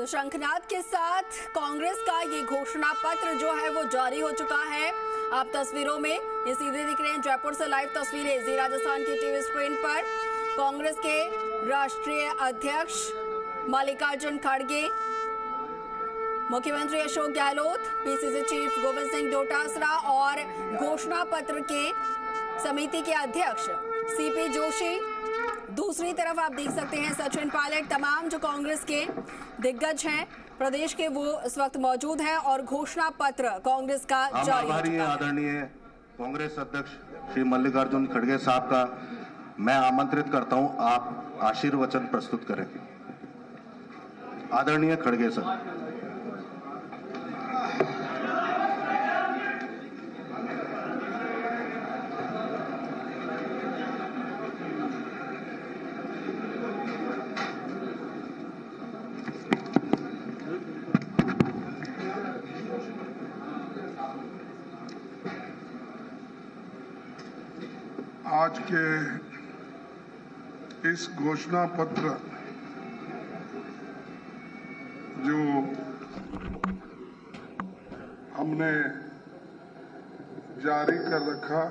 तो शंखनाद के साथ कांग्रेस का ये घोषणा पत्र जो है वो जारी हो चुका है। आप तस्वीरों में ये सीधे दिख रहे हैं, जयपुर से लाइव तस्वीरें जी राजस्थान की टीवी स्क्रीन पर। कांग्रेस के राष्ट्रीय अध्यक्ष मल्लिकार्जुन खड़गे, मुख्यमंत्री अशोक गहलोत, पीसीसी चीफ गोविंद सिंह डोटासरा और घोषणा पत्र के समिति के अध्यक्ष सीपी जोशी। दूसरी तरफ आप देख सकते हैं सचिन पायलट, तमाम जो कांग्रेस के दिग्गज हैं प्रदेश के वो इस वक्त मौजूद हैं और घोषणा पत्र कांग्रेस का जारी हो चुका है। आदरणीय कांग्रेस अध्यक्ष श्री मल्लिकार्जुन खड़गे साहब का मैं आमंत्रित करता हूं, आप आशीर्वचन प्रस्तुत करें। आदरणीय खड़गे सर। आज के इस घोषणा पत्र जो हमने जारी कर रखा,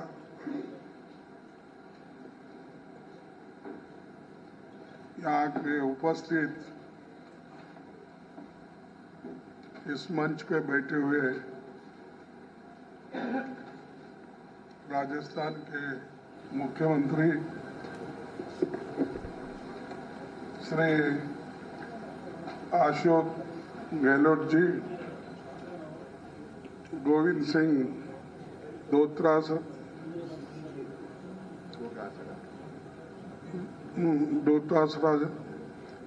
यहाँ के उपस्थित इस मंच पे बैठे हुए राजस्थान के मुख्यमंत्री श्री अशोक गहलोत जी, गोविंद सिंह डोटासरा,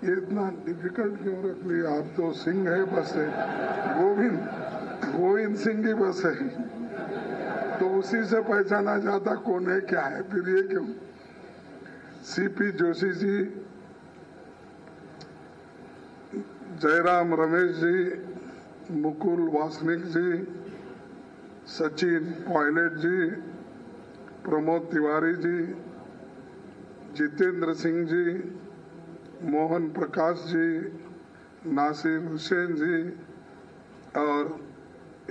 ये इतना डिफिकल्ट क्यों रख लिया? आप तो सिंह है बस है, गोविंद सिंह ही बस है, तो उसी से पहचाना जाता कौन है क्या है, फिर ये क्यों? सीपी जोशी जी, जयराम रमेश जी, मुकुल वासनिक जी, सचिन पायलट जी, प्रमोद तिवारी जी, जितेंद्र सिंह जी, मोहन प्रकाश जी, नासिर हुसैन जी और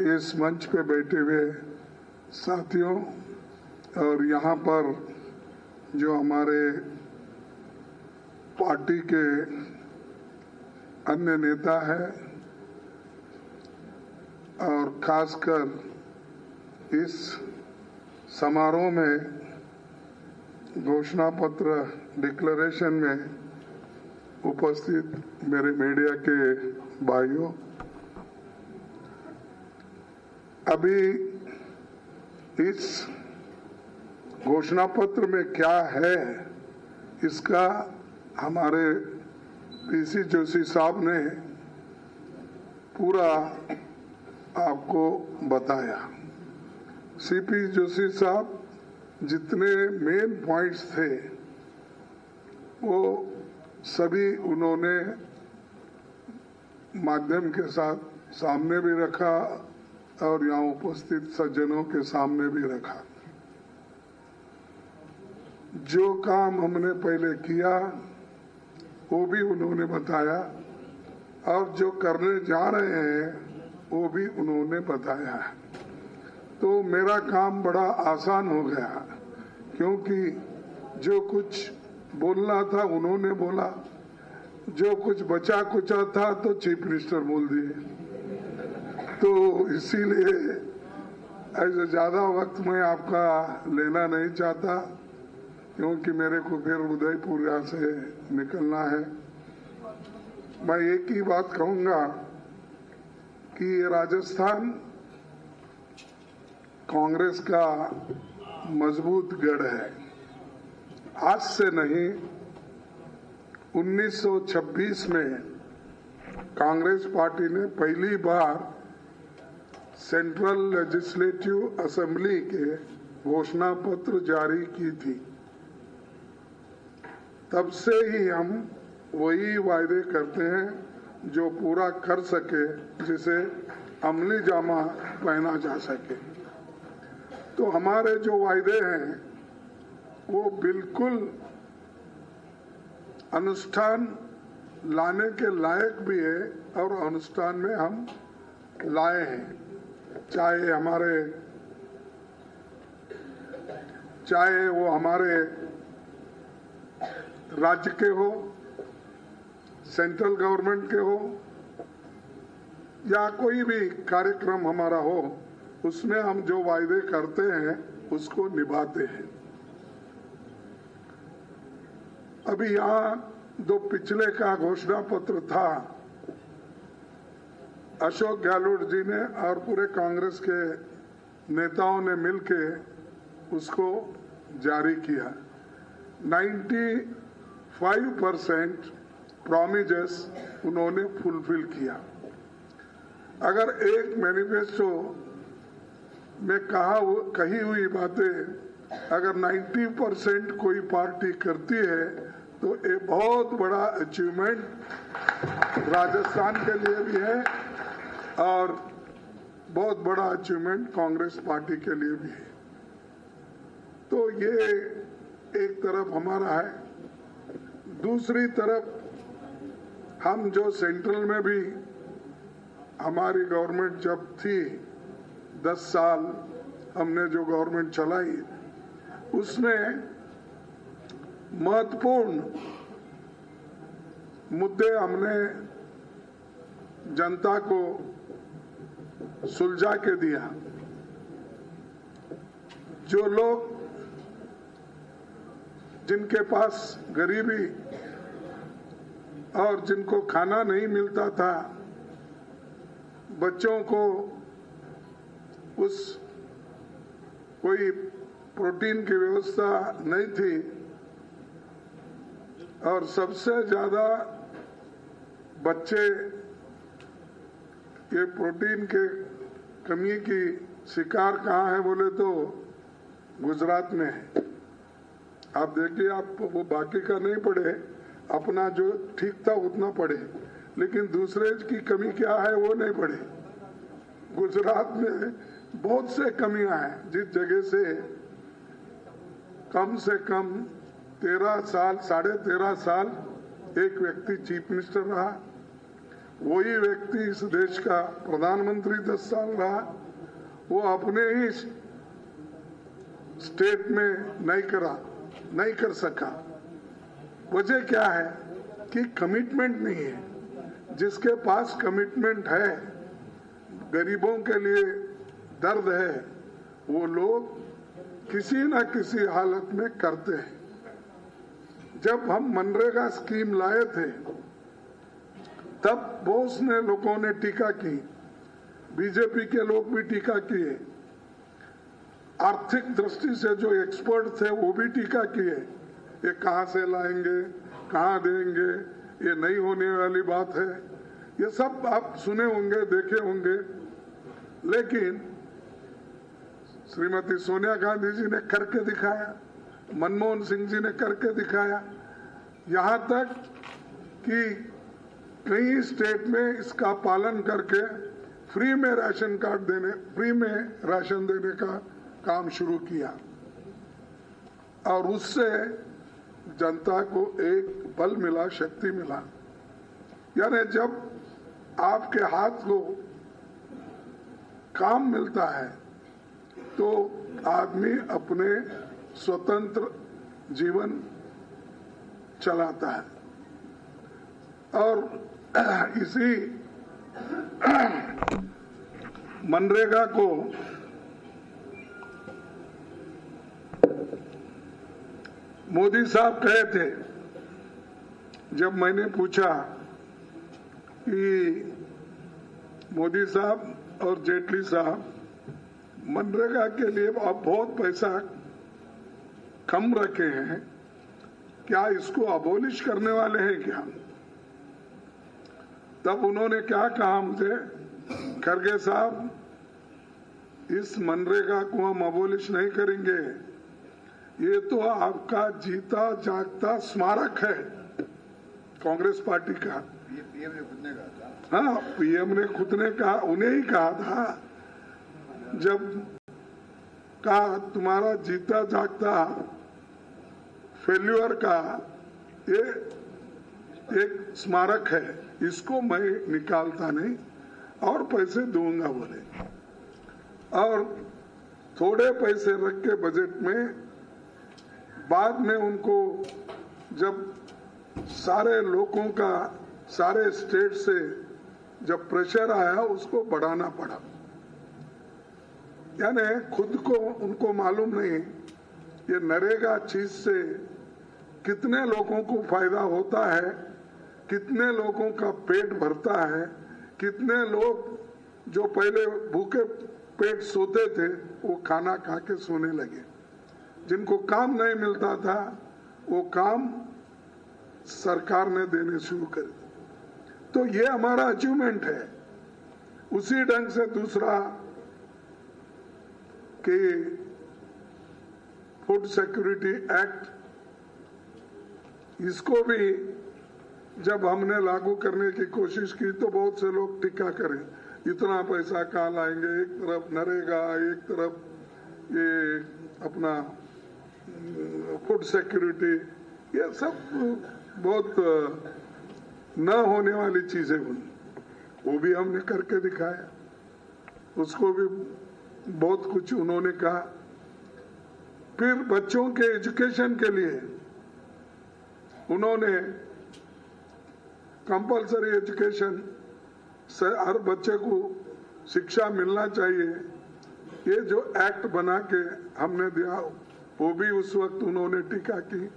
इस मंच पे बैठे हुए साथियों, और यहाँ पर जो हमारे पार्टी के अन्य नेता है और खासकर इस समारोह में घोषणा पत्र डिक्लेरेशन में उपस्थित मेरे मीडिया के भाइयों, अभी इस घोषणा पत्र में क्या है इसका हमारे पीसी जोशी साहब ने पूरा आपको बताया। सीपी जोशी साहब जितने मेन पॉइंट्स थे वो सभी उन्होंने माध्यम के साथ सामने भी रखा और यहाँ उपस्थित सज्जनों के सामने भी रखा। जो काम हमने पहले किया वो भी उन्होंने बताया और जो करने जा रहे हैं वो भी उन्होंने बताया। तो मेरा काम बड़ा आसान हो गया, क्योंकि जो कुछ बोलना था उन्होंने बोला, जो कुछ बचा कुचा था तो चीफ मिनिस्टर बोल दिए। तो इसीलिए ऐसे ज्यादा वक्त मैं आपका लेना नहीं चाहता, क्योंकि मेरे को फिर उदयपुर यहाँ से निकलना है। मैं एक ही बात कहूंगा कि ये राजस्थान कांग्रेस का मजबूत गढ़ है। आज से नहीं, 1926 में कांग्रेस पार्टी ने पहली बार सेंट्रल लेजिस्लेटिव असेंबली के घोषणा पत्र जारी की थी। तब से ही हम वही वायदे करते हैं जो पूरा कर सके, जिसे अमली जामा पहना जा सके। तो हमारे जो वायदे हैं वो बिल्कुल अनुष्ठान लाने के लायक भी है और अनुष्ठान में हम लाए हैं। चाहे वो हमारे राज्य के हो, सेंट्रल गवर्नमेंट के हो, या कोई भी कार्यक्रम हमारा हो, उसमें हम जो वायदे करते हैं उसको निभाते हैं। अभी यहाँ जो पिछले का घोषणा पत्र था, अशोक गहलोत जी ने और पूरे कांग्रेस के नेताओं ने मिलके उसको जारी किया। 95% प्रॉमिसेस उन्होंने फुलफिल किया। अगर एक मैनिफेस्टो में कही हुई बातें अगर 90% कोई पार्टी करती है तो ये बहुत बड़ा अचीवमेंट राजस्थान के लिए भी है और बहुत बड़ा अचीवमेंट कांग्रेस पार्टी के लिए भी है। तो ये एक तरफ हमारा है। दूसरी तरफ हम जो सेंट्रल में भी हमारी गवर्नमेंट जब थी 10 साल हमने जो गवर्नमेंट चलाई, उसमें महत्वपूर्ण मुद्दे हमने जनता को सुलझा के दिया। जो लोग जिनके पास गरीबी और जिनको खाना नहीं मिलता था, बच्चों को उस कोई प्रोटीन की व्यवस्था नहीं थी और सबसे ज्यादा बच्चे ये प्रोटीन के कमी की शिकार कहाँ है बोले तो गुजरात में है। आप देखिए, आप वो बाकी का नहीं पढ़े, अपना जो ठीक था उतना पढ़े, लेकिन दूसरे की कमी क्या है वो नहीं पढ़े। गुजरात में बहुत से कमियां हैं। जिस जगह से कम 13 साल 13.5 साल एक व्यक्ति चीफ मिनिस्टर रहा, वही व्यक्ति इस देश का प्रधानमंत्री 10 साल रहा, वो अपने ही स्टेट में नहीं कर सका। वजह क्या है कि कमिटमेंट नहीं है। जिसके पास कमिटमेंट है, गरीबों के लिए दर्द है, वो लोग किसी न किसी हालत में करते हैं। जब हम मनरेगा स्कीम लाए थे तब बहुत से लोगों ने टीका की, बीजेपी के लोग भी टीका किए, आर्थिक दृष्टि से जो एक्सपर्ट थे वो भी टीका किए। ये कहां से लाएंगे, कहां देंगे, ये नहीं होने वाली बात है। ये सब आप सुने होंगे, देखे होंगे, लेकिन श्रीमती सोनिया गांधी जी ने करके दिखाया, मनमोहन सिंह जी ने करके दिखाया। यहाँ तक कि कई स्टेट में इसका पालन करके फ्री में राशन देने का काम शुरू किया और उससे जनता को एक बल मिला, शक्ति मिला। यानी जब आपके हाथ को काम मिलता है तो आदमी अपने स्वतंत्र जीवन चलाता है। और इसी मनरेगा को मोदी साहब कहे थे, जब मैंने पूछा कि मोदी साहब और जेटली साहब मनरेगा के लिए आप बहुत पैसा कम रखे हैं, क्या इसको अबोलिश करने वाले हैं क्या? तब उन्होंने क्या कहा मुझे, खड़गे साहब, इस मनरेगा को हम अबोलिश नहीं करेंगे, ये तो आपका जीता जागता स्मारक है कांग्रेस पार्टी का। पीएम ने खुद ने कहा था। हाँ, पीएम ने खुद ने कहा, उन्हें ही कहा था जब कहा तुम्हारा जीता जागता फेल्यूर का ये एक स्मारक है, इसको मैं निकालता नहीं और पैसे दूंगा बोले, और थोड़े पैसे रख के बजट में, बाद में उनको जब सारे लोगों का, सारे स्टेट से जब प्रेशर आया, उसको बढ़ाना पड़ा। यानी खुद को उनको मालूम नहीं ये नरेगा चीज से कितने लोगों को फायदा होता है, कितने लोगों का पेट भरता है, कितने लोग जो पहले भूखे पेट सोते थे वो खाना खा के सोने लगे, जिनको काम नहीं मिलता था वो काम सरकार ने देने शुरू कर दिए। तो ये हमारा अचीवमेंट है। उसी ढंग से दूसरा कि फूड सिक्योरिटी एक्ट, इसको भी जब हमने लागू करने की कोशिश की तो बहुत से लोग टीका करें, इतना पैसा कहाँ लाएंगे, एक तरफ नरेगा, एक तरफ ये अपना फूड सिक्योरिटी, ये सब बहुत न होने वाली चीजें बनी। वो भी हमने करके दिखाया, उसको भी बहुत कुछ उन्होंने कहा। फिर बच्चों के एजुकेशन के लिए उन्होंने कंपलसरी एजुकेशन, हर बच्चे को शिक्षा मिलना चाहिए, ये जो एक्ट बना के हमने दिया वो भी उस वक्त उन्होंने टीका की।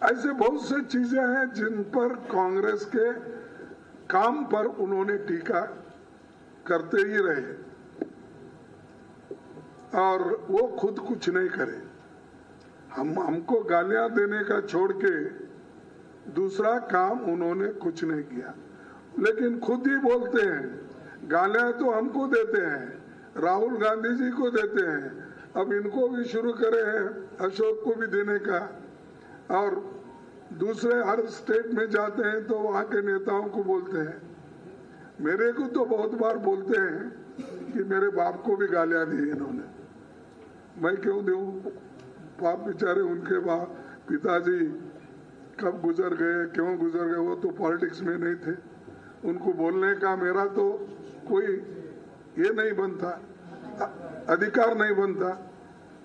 ऐसे बहुत से चीजें हैं जिन पर कांग्रेस के काम पर उन्होंने टीका करते ही रहे और वो खुद कुछ नहीं करे। हमको गालियां देने का छोड़ के दूसरा काम उन्होंने कुछ नहीं किया, लेकिन खुद ही बोलते हैं गालियां तो हमको देते हैं, राहुल गांधी जी को देते हैं, अब इनको भी शुरू करे हैं अशोक को भी देने का, और दूसरे हर स्टेट में जाते हैं तो वहाँ के नेताओं को बोलते हैं। मेरे को तो बहुत बार बोलते हैं कि मेरे बाप को भी गालियां दी इन्होंने, मैं क्यों दूं? बाप बेचारे, उनके बाप पिताजी कब गुजर गए, क्यों गुजर गए, वो तो पॉलिटिक्स में नहीं थे, उनको बोलने का मेरा तो कोई ये नहीं बनता, अधिकार नहीं बनता।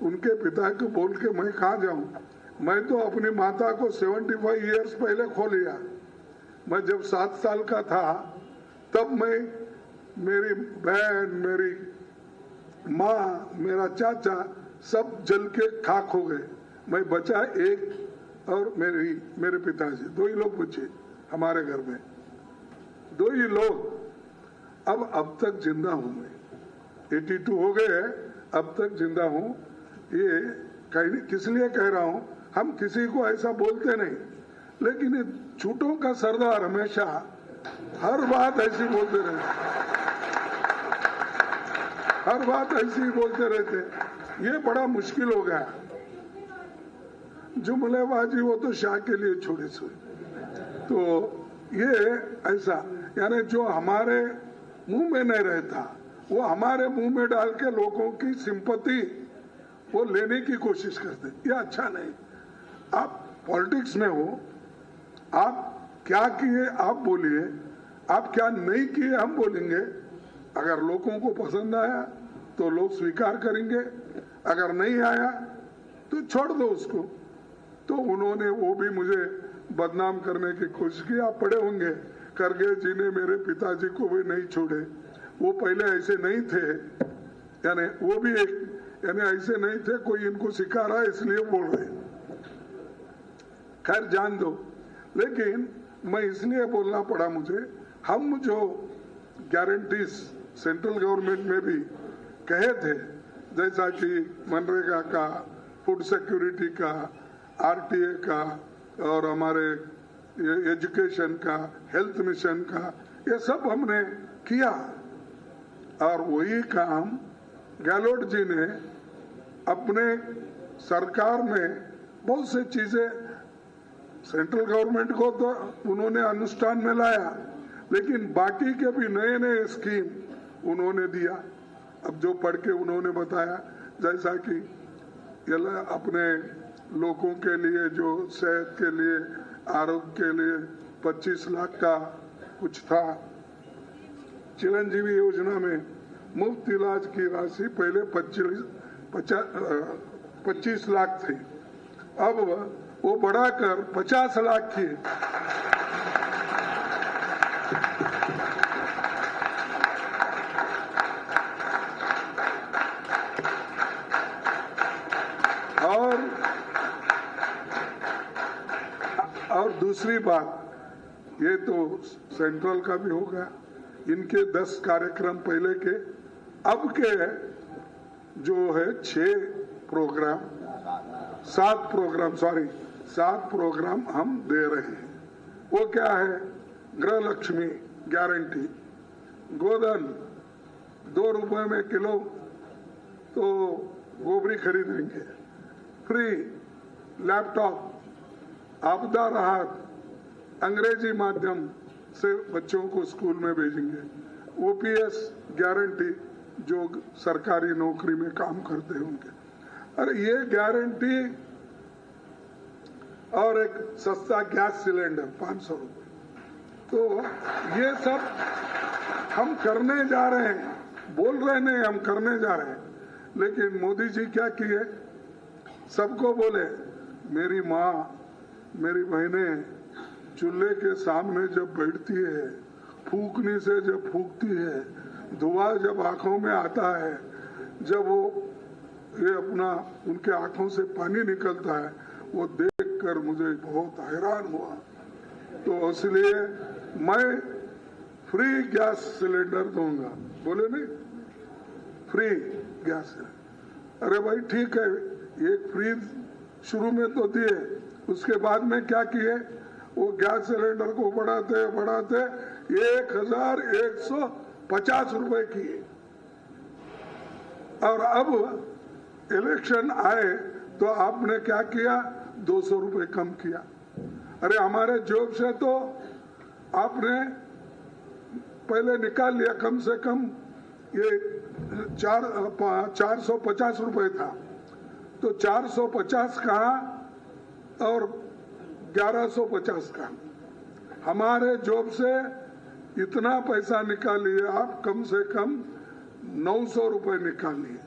उनके पिता को बोल के मैं कहाँ जाऊं? मैं तो अपनी माता को 75 इयर्स पहले खो लिया। मैं जब 7 साल का था तब मैं, मेरी बहन, मेरी माँ, मेरा चाचा सब जल के खाक हो गए, मैं बचा एक, और मेरे पिताजी, 2 ही लोग बचे हमारे घर में, 2 ही लोग। अब तक जिंदा हूं मैं, 82 हो गए, अब तक जिंदा हूं। ये किस लिए कह रहा हूं? हम किसी को ऐसा बोलते नहीं, लेकिन ये झूठों का सरदार हमेशा हर बात ऐसी बोलते रहते, हर बात ऐसी बोलते रहते, ये बड़ा मुश्किल हो गया। जुमलेबाजी वो तो शाह के लिए छोड़ी छोड़ी, तो ये ऐसा, यानी जो हमारे मुंह में नहीं रहता वो हमारे मुंह में डाल के लोगों की सिंपैथी वो लेने की कोशिश करते, ये अच्छा नहीं। आप पॉलिटिक्स में हो, आप क्या किए आप बोलिए, आप क्या नहीं किए हम बोलेंगे। अगर लोगों को पसंद आया तो लोग स्वीकार करेंगे, अगर नहीं आया तो छोड़ दो उसको। तो उन्होंने वो भी मुझे बदनाम करने की कोशिश की। आप पढ़े होंगे, करगे जी ने मेरे पिताजी को भी नहीं छोड़े, वो पहले ऐसे नहीं थे, यानी वो भी एक, यानी ऐसे नहीं थे, कोई इनको सिखा रहा है इसलिए बोल रहे। खैर जान दो, लेकिन मैं इसलिए बोलना पड़ा मुझे, हम जो गारंटीज सेंट्रल गवर्नमेंट में भी कहे थे, जैसा कि मनरेगा का, फूड सिक्योरिटी का, आरटीए का, और हमारे एजुकेशन का, हेल्थ मिशन का, ये सब हमने किया। और वही काम गहलोत जी ने अपने सरकार में बहुत सी चीजें, सेंट्रल गवर्नमेंट को तो उन्होंने अनुष्ठान में लाया, लेकिन बाकी के भी नए नए स्कीम उन्होंने दिया। अब जो पढ़ के उन्होंने बताया, जैसा कि अपने लोगों के लिए जो सेहत के लिए आरोग्य के लिए 25 लाख का कुछ था। चिरंजीवी योजना में मुफ्त इलाज की राशि पहले 25 लाख थी, अब वो बढ़ाकर 50 लाख की। और दूसरी बात, ये तो सेंट्रल का भी होगा, इनके 10 कार्यक्रम पहले के, अब के जो है 7 प्रोग्राम हम दे रहे हैं। वो क्या है? गृह लक्ष्मी गारंटी, गोधन 2 रुपए में किलो तो गोबरी खरीदेंगे, फ्री लैपटॉप, आपदा राहत, अंग्रेजी माध्यम से बच्चों को स्कूल में भेजेंगे, ओपीएस गारंटी जो सरकारी नौकरी में काम करते हैं उनके, अरे ये गारंटी, और एक सस्ता गैस सिलेंडर 500 रुपए। तो ये सब हम करने जा रहे हैं, बोल रहे नहीं, हम करने जा रहे हैं। लेकिन मोदी जी क्या किए? सबको बोले, मेरी माँ, मेरी बहनें चूल्हे के सामने जब बैठती है, फूकनी से जब फूकती है, धुआं जब आंखों में आता है, जब वो ये अपना उनके आंखों से पानी निकलता है, वो देखकर मुझे बहुत हैरान हुआ। तो इसलिए मैं फ्री गैस सिलेंडर दूंगा। बोले नहीं, फ्री गैस। अरे भाई ठीक है, एक फ्री शुरू में तो दिए, उसके बाद में क्या किए? वो गैस सिलेंडर को बढ़ाते बढ़ाते 1150 रुपए किए, और अब इलेक्शन आए तो आपने क्या किया? 200 रुपए कम किया। अरे हमारे जॉब से तो आपने पहले निकाल लिया, कम से कम ये 450 रुपए था, तो 450 कहाँ और 1150 का। हमारे जॉब से इतना पैसा निकालिए आप, कम से कम 900 रुपए निकालिए।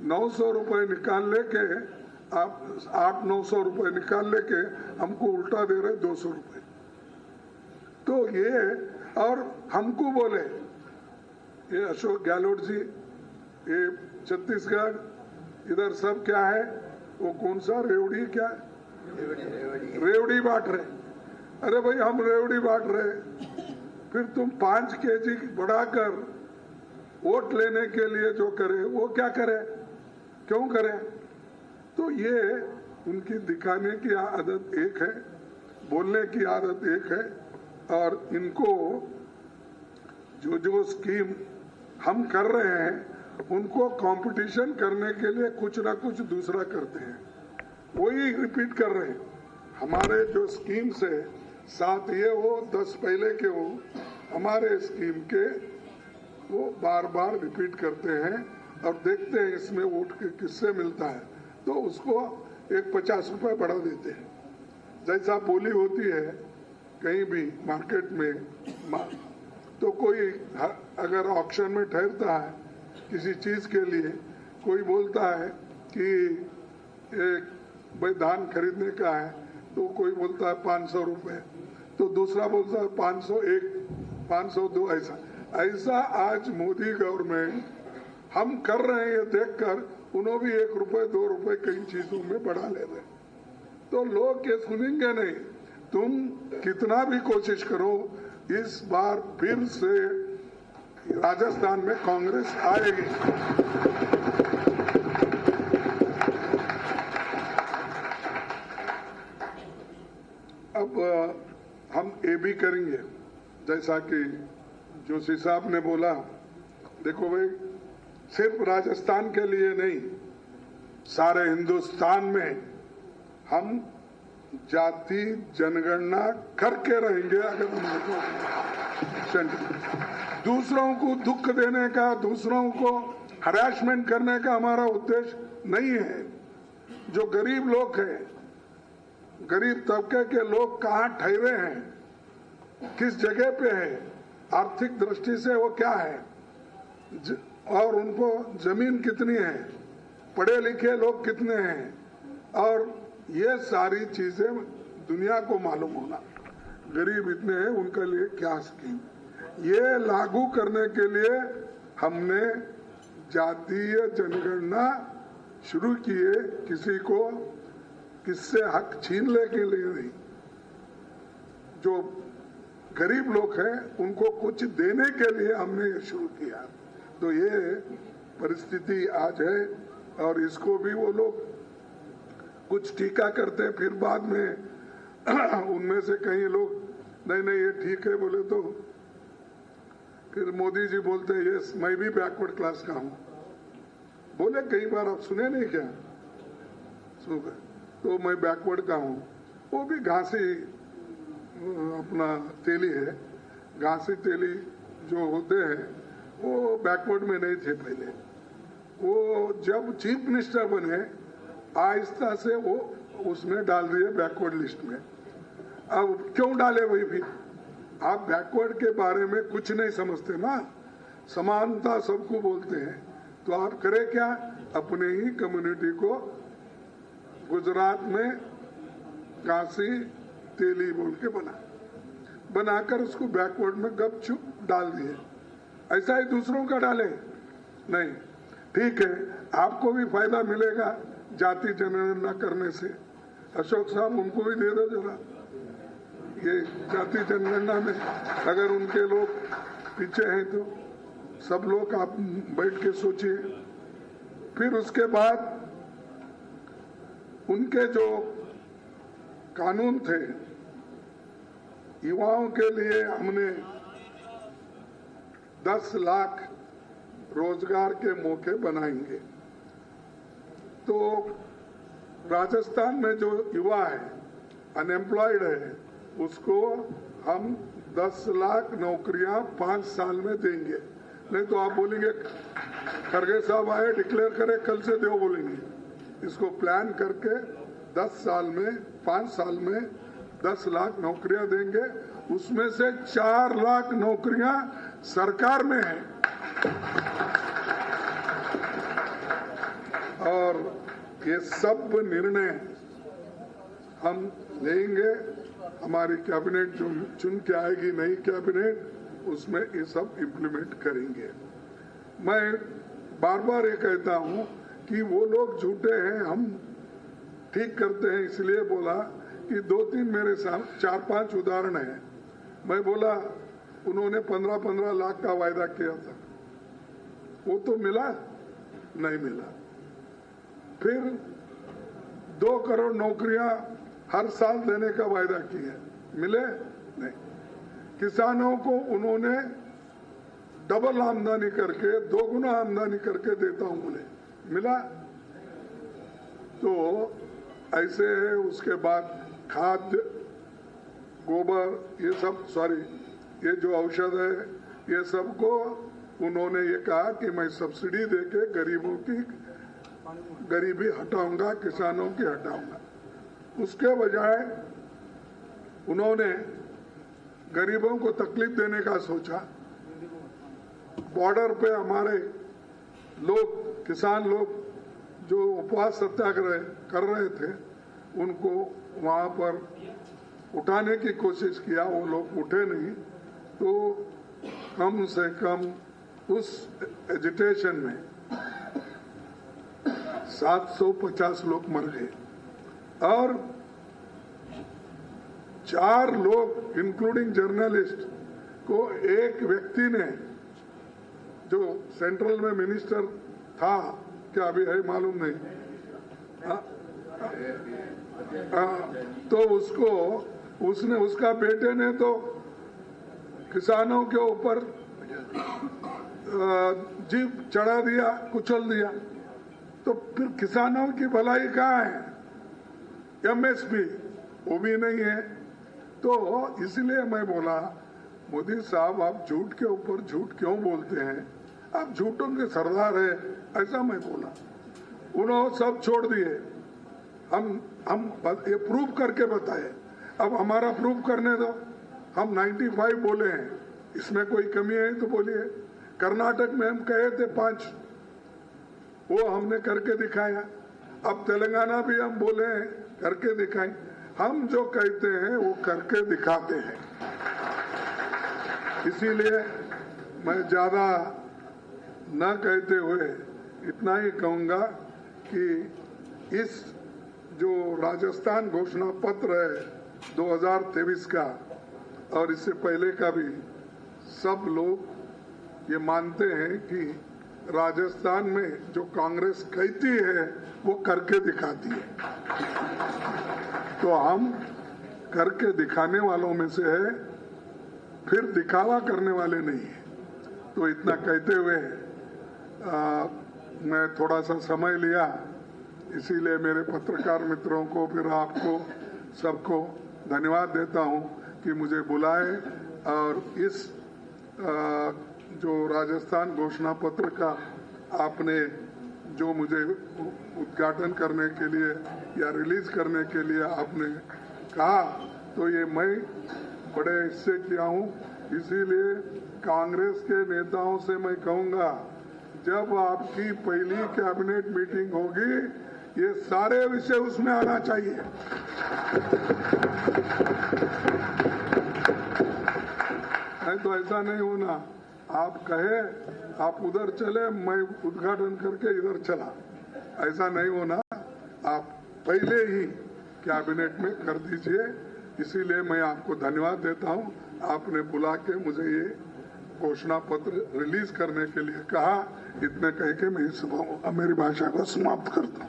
900 रुपए निकाल लेके आप 800-900 रुपए निकाल लेके हमको उल्टा दे रहे 200 रुपए। तो ये, और हमको बोले, ये अशोक गहलोत जी, ये छत्तीसगढ़, इधर सब क्या है, वो कौन सा रेवड़ी, क्या रेवड़ी बांट रहे। अरे भाई हम रेवड़ी बांट रहे, फिर तुम 5 केजी बढ़ाकर वोट लेने के लिए जो करे वो क्या करे, क्यों करे? तो ये उनकी दिखाने की आदत एक है, बोलने की आदत एक है, और इनको जो जो स्कीम हम कर रहे हैं उनको कंपटीशन करने के लिए कुछ ना कुछ दूसरा करते हैं, वही रिपीट कर रहे हैं। हमारे जो स्कीम से 7 ये हो 10 पहले के हो, हमारे स्कीम के वो बार बार रिपीट करते हैं और देखते हैं इसमें वोट किससे मिलता है, तो उसको एक 50 रुपए बढ़ा देते हैं। जैसा बोली होती है कहीं भी मार्केट में, तो कोई अगर ऑक्शन में ठहरता है किसी चीज के लिए, कोई बोलता है कि एक भाई धान खरीदने का है, तो कोई बोलता है 500 रुपए, तो दूसरा बोलता है 501, 502, ऐसा आज मोदी गवर्नमेंट हम कर रहे हैं, ये देखकर उन्होंने भी 1 रुपए 2 रुपए कई चीजों में बढ़ा ले रहे। तो लोग ये सुनेंगे नहीं, तुम कितना भी कोशिश करो, इस बार फिर से राजस्थान में कांग्रेस आएगी। अब हम ये भी करेंगे, जैसा कि जोशी साहब ने बोला, देखो भाई सिर्फ राजस्थान के लिए नहीं, सारे हिंदुस्तान में हम जाति जनगणना करके रहेंगे। अगर दूसरों को दुख देने का, दूसरों को हरासमेंट करने का हमारा उद्देश्य नहीं है। जो गरीब लोग हैं, गरीब तबके के लोग कहाँ ठहरे हैं, किस जगह पे है, आर्थिक दृष्टि से वो क्या है, और उनको जमीन कितनी है, पढ़े लिखे लोग कितने हैं, और ये सारी चीजें दुनिया को मालूम होना। गरीब इतने हैं, उनके लिए क्या स्कीम, ये लागू करने के लिए हमने जातीय जनगणना शुरू किए, किसी को किससे हक छीन ले के लिए नहीं। जो गरीब लोग हैं उनको कुछ देने के लिए हमने ये शुरू किया। तो ये परिस्थिति आज है, और इसको भी वो लोग कुछ टीका करते हैं, फिर बाद में उनमें से कई लोग नहीं नहीं ये ठीक है बोले, तो फिर मोदी जी बोलते हैं यस मैं भी बैकवर्ड क्लास का हूं, बोले कई बार, आप सुने नहीं क्या, सुन गए, तो मैं बैकवर्ड का हूं। वो भी घासी अपना तेली है, घासी तेली जो होते हैं वो बैकवर्ड में नहीं थे पहले। वो जब चीफ मिनिस्टर बने आहिस्ता से वो उसमें डाल दिए बैकवर्ड लिस्ट में। अब क्यों डाले वही भी, आप बैकवर्ड के बारे में कुछ नहीं समझते ना, समानता सबको बोलते हैं, तो आप करें क्या, अपने ही कम्युनिटी को गुजरात में काशी तेली बोल के बनाकर उसको बैकवर्ड में गपचुप डाल दिए। ऐसा ही दूसरों का डाले नहीं, ठीक है आपको भी फायदा मिलेगा जाति जनगणना करने से। अशोक साहब उनको भी दे दो जरा, ये जाति जनगणना में अगर उनके लोग पीछे हैं तो सब लोग आप बैठ के सोचिए। फिर उसके बाद उनके जो कानून थे युवाओं के लिए, हमने 10 लाख रोजगार के मौके बनाएंगे। तो राजस्थान में जो युवा है अनएम्प्लॉयड है उसको हम 10 लाख नौकरियां 5 साल में देंगे। नहीं तो आप बोलेंगे खड़गे साहब आए डिक्लेयर करे कल से दो बोलेंगे। इसको प्लान करके 10 साल में 5 साल में 10 लाख नौकरियां देंगे, उसमें से 4 लाख नौकरियां सरकार में है। और ये सब निर्णय हम लेंगे, हमारी कैबिनेट जो चुन के आएगी नई कैबिनेट उसमें ये सब इम्प्लीमेंट करेंगे। मैं बार बार ये कहता हूं कि वो लोग झूठे हैं, हम ठीक करते हैं, इसलिए बोला कि 2-3 मेरे सामने 4-5 उदाहरण है। मैं बोला उन्होंने 15-15 लाख का वायदा किया था, वो तो मिला नहीं मिला। फिर 2 करोड़ नौकरियां हर साल देने का वायदा किया, मिले नहीं। किसानों को उन्होंने डबल आमदनी करके 2 गुना आमदनी करके देता हूं बोले, मिला। तो ऐसे है। उसके बाद खाद्य गोबर ये सब ये जो औषध है ये सबको उन्होंने ये कहा कि मैं सब्सिडी देके गरीबों की गरीबी हटाऊंगा, किसानों की हटाऊंगा। उसके बजाय उन्होंने गरीबों को तकलीफ देने का सोचा। बॉर्डर पे हमारे लोग, किसान लोग जो उपवास सत्याग्रह कर रहे थे उनको वहां पर उठाने की कोशिश किया, वो लोग उठे नहीं। तो कम से कम उस एजिटेशन में 750 लोग मर गए और 4 लोग इंक्लूडिंग जर्नलिस्ट को एक व्यक्ति ने जो सेंट्रल में मिनिस्टर था, क्या अभी है मालूम नहीं, तो उसने उसका बेटे ने तो किसानों के ऊपर जीप चढ़ा दिया, कुचल दिया। तो फिर किसानों की भलाई कहाँ है? एमएसपी वो भी नहीं है। तो इसलिए मैं बोला मोदी साहब आप झूठ के ऊपर झूठ क्यों बोलते हैं, आप झूठों के सरदार है, ऐसा मैं बोला। उन्होंने सब छोड़ दिए। हम हम ये प्रूव करके बताए। अब हमारा प्रूव करने दो। हम 95 बोले हैं, इसमें कोई कमी है तो बोलिए। कर्नाटक में हम कहे थे 5, वो हमने करके दिखाया। अब तेलंगाना भी हम बोले हैं, करके दिखाएं। हम जो कहते हैं वो करके दिखाते हैं। इसीलिए मैं ज्यादा न कहते हुए इतना ही कहूंगा कि इस जो राजस्थान घोषणा पत्र है 2023 का और इससे पहले का भी, सब लोग ये मानते हैं कि राजस्थान में जो कांग्रेस कहती है वो करके दिखाती है। तो हम करके दिखाने वालों में से है, फिर दिखावा करने वाले नहीं है। तो इतना कहते हुए मैं थोड़ा सा समय लिया, इसीलिए मेरे पत्रकार मित्रों को, फिर आपको सबको धन्यवाद देता हूं कि मुझे बुलाए और इस जो राजस्थान घोषणा पत्र का आपने जो मुझे उद्घाटन करने के लिए या रिलीज करने के लिए आपने कहा, तो ये मैं बड़े हिस्से किया हूँ। इसीलिए कांग्रेस के नेताओं से मैं कहूँगा, जब आपकी पहली कैबिनेट मीटिंग होगी, ये सारे विषय उसमें आना चाहिए। नहीं तो ऐसा नहीं होना, आप कहे आप उधर चले, मैं उद्घाटन करके इधर चला, ऐसा नहीं होना। आप पहले ही कैबिनेट में कर दीजिए। इसीलिए मैं आपको धन्यवाद देता हूं, आपने बुला के मुझे ये घोषणा पत्र रिलीज करने के लिए कहा। इतने कह के मैं मेरी भाषा को समाप्त करता हूं।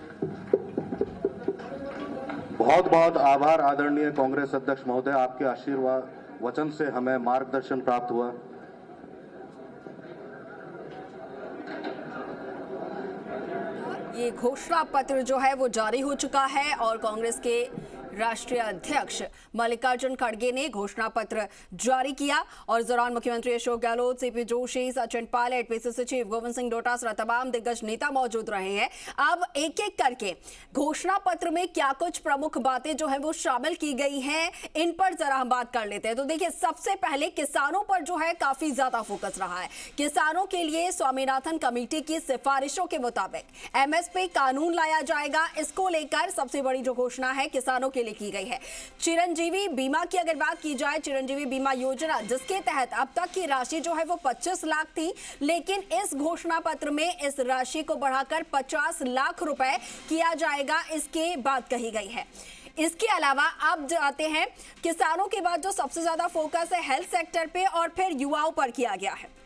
बहुत बहुत आभार आदरणीय कांग्रेस अध्यक्ष महोदय, आपके आशीर्वाद वचन से हमें मार्गदर्शन प्राप्त हुआ। ये घोषणा पत्र जो है वो जारी हो चुका है और कांग्रेस के राष्ट्रीय अध्यक्ष मल्लिकार्जुन खड़गे ने घोषणा पत्र जारी किया और इस दौरान मुख्यमंत्री Ashok Gehlot, CP Joshi, Sachin Pilot, PCC chief Govind Singh Dotasra, तमाम दिग्गज नेता मौजूद रहे हैं। अब एक एक करके घोषणा पत्र में क्या कुछ प्रमुख बातें जो है वो शामिल की गई हैं, इन पर जरा हम बात कर लेते हैं। तो देखिए, सबसे पहले किसानों पर जो है काफी ज्यादा फोकस रहा है। किसानों के लिए स्वामीनाथन कमेटी की सिफारिशों के मुताबिक एमएसपी कानून लाया जाएगा। इसको लेकर सबसे बड़ी जो घोषणा है किसानों के लिए की गई है। चिरंजीवी बीमा की अगर बात की जाए, चिरंजीवी बीमा योजना जिसके तहत अब तक की राशि जो है वो 25 लाख थी, लेकिन इस घोषणा पत्र में इस राशि को बढ़ाकर 50 लाख रुपए किया जाएगा, इसके बात कही गई है। इसके अलावा अब जाते हैं किसानों के बाद जो सबसे ज्यादा फोकस है हेल्थ सेक्टर पे और फिर युवाओं पर किया गया है।